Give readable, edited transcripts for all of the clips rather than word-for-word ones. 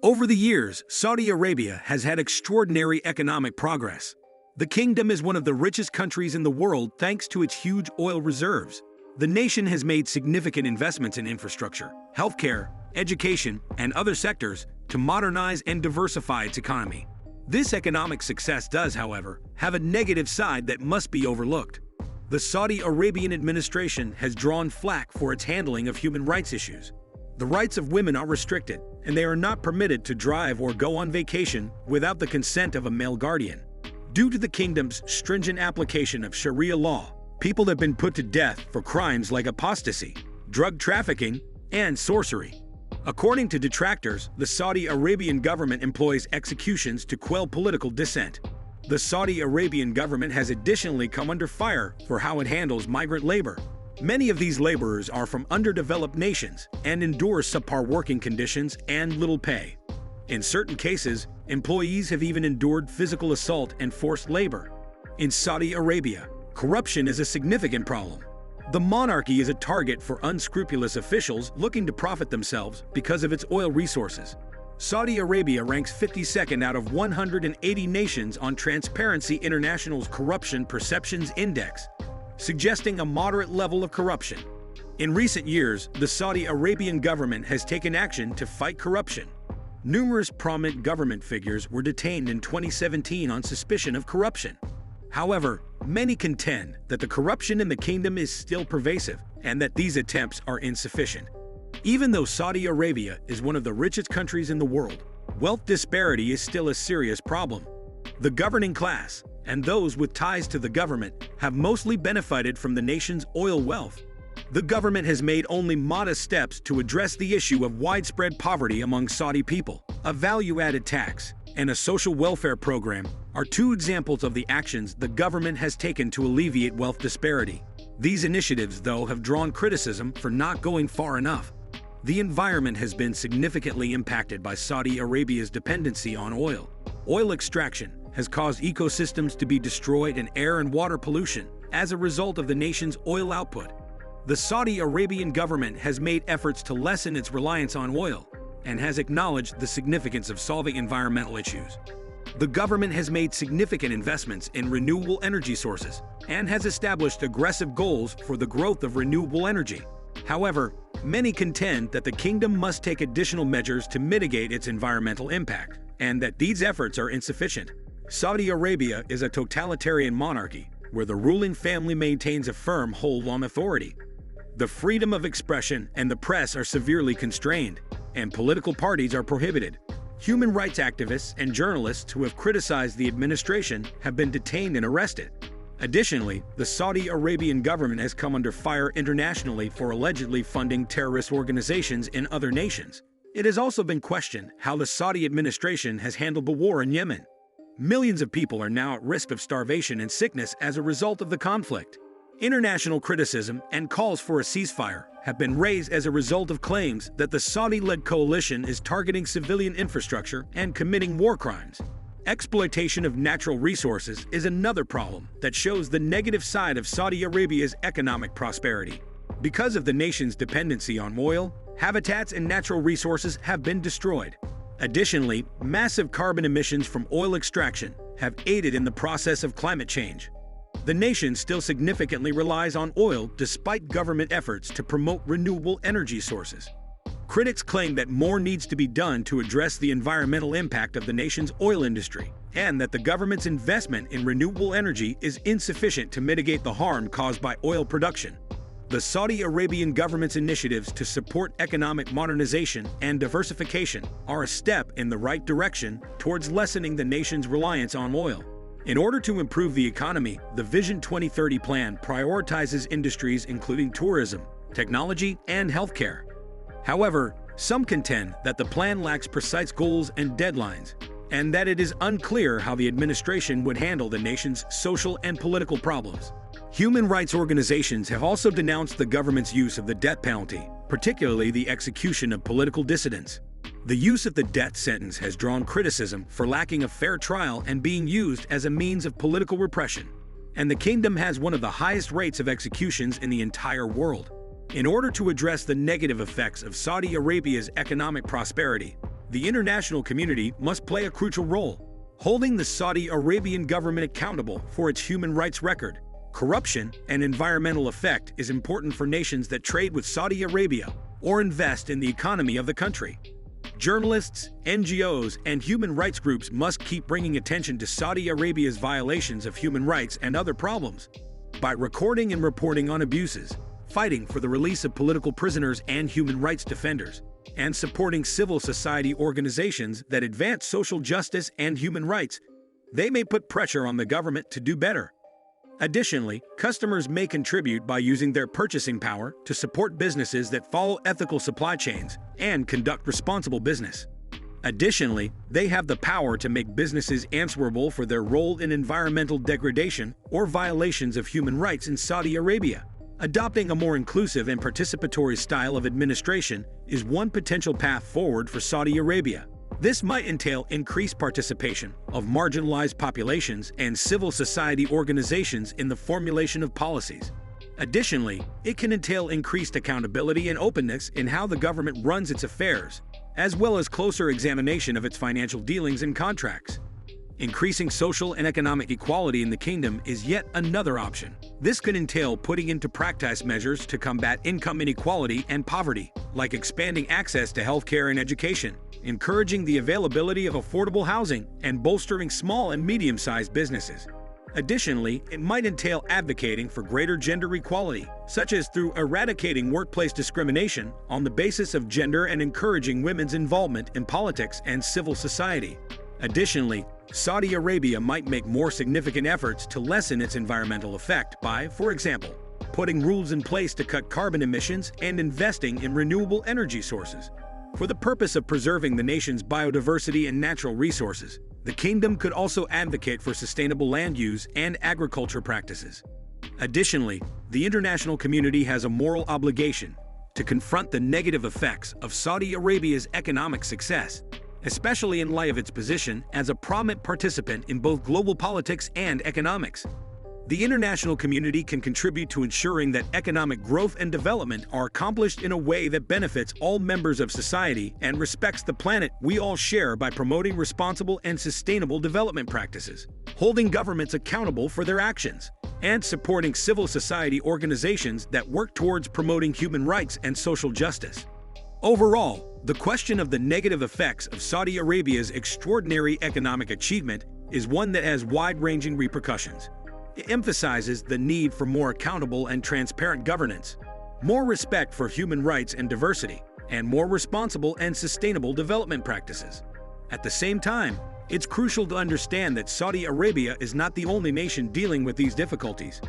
Over the years, Saudi Arabia has had extraordinary economic progress. The kingdom is one of the richest countries in the world thanks to its huge oil reserves. The nation has made significant investments in infrastructure, healthcare, education, and other sectors to modernize and diversify its economy. This economic success does, however, have a negative side that must be overlooked. The Saudi Arabian administration has drawn flack for its handling of human rights issues. The rights of women are restricted, and they are not permitted to drive or go on vacation without the consent of a male guardian. Due to the kingdom's stringent application of Sharia law, people have been put to death for crimes like apostasy, drug trafficking, and sorcery. According to detractors, the Saudi Arabian government employs executions to quell political dissent. The Saudi Arabian government has additionally come under fire for how it handles migrant labor. Many of these laborers are from underdeveloped nations and endure subpar working conditions and little pay. In certain cases, employees have even endured physical assault and forced labor. In Saudi Arabia, corruption is a significant problem. The monarchy is a target for unscrupulous officials looking to profit themselves because of its oil resources. Saudi Arabia ranks 52nd out of 180 nations on Transparency International's Corruption Perceptions Index, suggesting a moderate level of corruption. In recent years, the Saudi Arabian government has taken action to fight corruption. Numerous prominent government figures were detained in 2017 on suspicion of corruption. However, many contend that the corruption in the kingdom is still pervasive and that these attempts are insufficient. Even though Saudi Arabia is one of the richest countries in the world, wealth disparity is still a serious problem. The governing class, and those with ties to the government, have mostly benefited from the nation's oil wealth. The government has made only modest steps to address the issue of widespread poverty among Saudi people. A value-added tax and a social welfare program are two examples of the actions the government has taken to alleviate wealth disparity. These initiatives, though, have drawn criticism for not going far enough. The environment has been significantly impacted by Saudi Arabia's dependency on oil. Oil extraction has caused ecosystems to be destroyed and air and water pollution as a result of the nation's oil output. The Saudi Arabian government has made efforts to lessen its reliance on oil and has acknowledged the significance of solving environmental issues. The government has made significant investments in renewable energy sources and has established aggressive goals for the growth of renewable energy. However, many contend that the kingdom must take additional measures to mitigate its environmental impact, and that these efforts are insufficient. Saudi Arabia is a totalitarian monarchy where the ruling family maintains a firm hold on authority. The freedom of expression and the press are severely constrained, and political parties are prohibited. Human rights activists and journalists who have criticized the administration have been detained and arrested. Additionally, the Saudi Arabian government has come under fire internationally for allegedly funding terrorist organizations in other nations. It has also been questioned how the Saudi administration has handled the war in Yemen. Millions of people are now at risk of starvation and sickness as a result of the conflict. International criticism and calls for a ceasefire have been raised as a result of claims that the Saudi-led coalition is targeting civilian infrastructure and committing war crimes. Exploitation of natural resources is another problem that shows the negative side of Saudi Arabia's economic prosperity. Because of the nation's dependency on oil, habitats and natural resources have been destroyed. Additionally, massive carbon emissions from oil extraction have aided in the process of climate change. The nation still significantly relies on oil despite government efforts to promote renewable energy sources. Critics claim that more needs to be done to address the environmental impact of the nation's oil industry, and that the government's investment in renewable energy is insufficient to mitigate the harm caused by oil production. The Saudi Arabian government's initiatives to support economic modernization and diversification are a step in the right direction towards lessening the nation's reliance on oil. In order to improve the economy, the Vision 2030 plan prioritizes industries including tourism, technology, and healthcare. However, some contend that the plan lacks precise goals and deadlines, and that it is unclear how the administration would handle the nation's social and political problems. Human rights organizations have also denounced the government's use of the death penalty, particularly the execution of political dissidents. The use of the death sentence has drawn criticism for lacking a fair trial and being used as a means of political repression. And the kingdom has one of the highest rates of executions in the entire world. In order to address the negative effects of Saudi Arabia's economic prosperity, the international community must play a crucial role, holding the Saudi Arabian government accountable for its human rights record. Corruption and environmental effect is important for nations that trade with Saudi Arabia or invest in the economy of the country. Journalists, NGOs, and human rights groups must keep bringing attention to Saudi Arabia's violations of human rights and other problems. By recording and reporting on abuses, fighting for the release of political prisoners and human rights defenders, and supporting civil society organizations that advance social justice and human rights, they may put pressure on the government to do better. Additionally, customers may contribute by using their purchasing power to support businesses that follow ethical supply chains and conduct responsible business. Additionally, they have the power to make businesses answerable for their role in environmental degradation or violations of human rights in Saudi Arabia. Adopting a more inclusive and participatory style of administration is one potential path forward for Saudi Arabia. This might entail increased participation of marginalized populations and civil society organizations in the formulation of policies. Additionally, it can entail increased accountability and openness in how the government runs its affairs, as well as closer examination of its financial dealings and contracts. Increasing social and economic equality in the kingdom is yet another option. This could entail putting into practice measures to combat income inequality and poverty, like expanding access to healthcare and education, encouraging the availability of affordable housing, and bolstering small and medium-sized businesses. Additionally, it might entail advocating for greater gender equality, such as through eradicating workplace discrimination on the basis of gender and encouraging women's involvement in politics and civil society. Additionally, Saudi Arabia might make more significant efforts to lessen its environmental effect by, for example, putting rules in place to cut carbon emissions and investing in renewable energy sources. For the purpose of preserving the nation's biodiversity and natural resources, the kingdom could also advocate for sustainable land use and agriculture practices. Additionally, the international community has a moral obligation to confront the negative effects of Saudi Arabia's economic success, especially in light of its position as a prominent participant in both global politics and economics. The international community can contribute to ensuring that economic growth and development are accomplished in a way that benefits all members of society and respects the planet we all share by promoting responsible and sustainable development practices, holding governments accountable for their actions, and supporting civil society organizations that work towards promoting human rights and social justice. Overall, the question of the negative effects of Saudi Arabia's extraordinary economic achievement is one that has wide-ranging repercussions. It emphasizes the need for more accountable and transparent governance, more respect for human rights and diversity, and more responsible and sustainable development practices. At the same time, it's crucial to understand that Saudi Arabia is not the only nation dealing with these difficulties.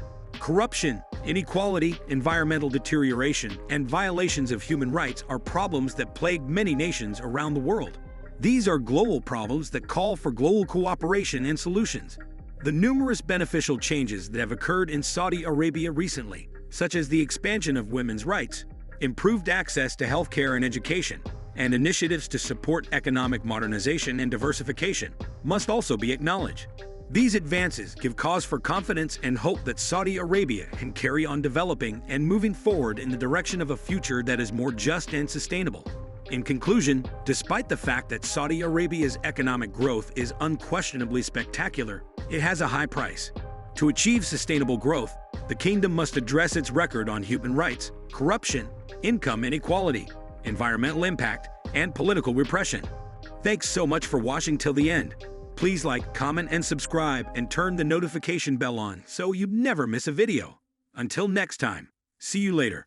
Corruption, inequality, environmental deterioration, and violations of human rights are problems that plague many nations around the world. These are global problems that call for global cooperation and solutions. The numerous beneficial changes that have occurred in Saudi Arabia recently, such as the expansion of women's rights, improved access to healthcare and education, and initiatives to support economic modernization and diversification, must also be acknowledged. These advances give cause for confidence and hope that Saudi Arabia can carry on developing and moving forward in the direction of a future that is more just and sustainable. In conclusion, despite the fact that Saudi Arabia's economic growth is unquestionably spectacular, it has a high price. To achieve sustainable growth, the kingdom must address its record on human rights, corruption, income inequality, environmental impact, and political repression. Thanks so much for watching till the end. Please like, comment, and subscribe, and turn the notification bell on so you never miss a video. Until next time, see you later.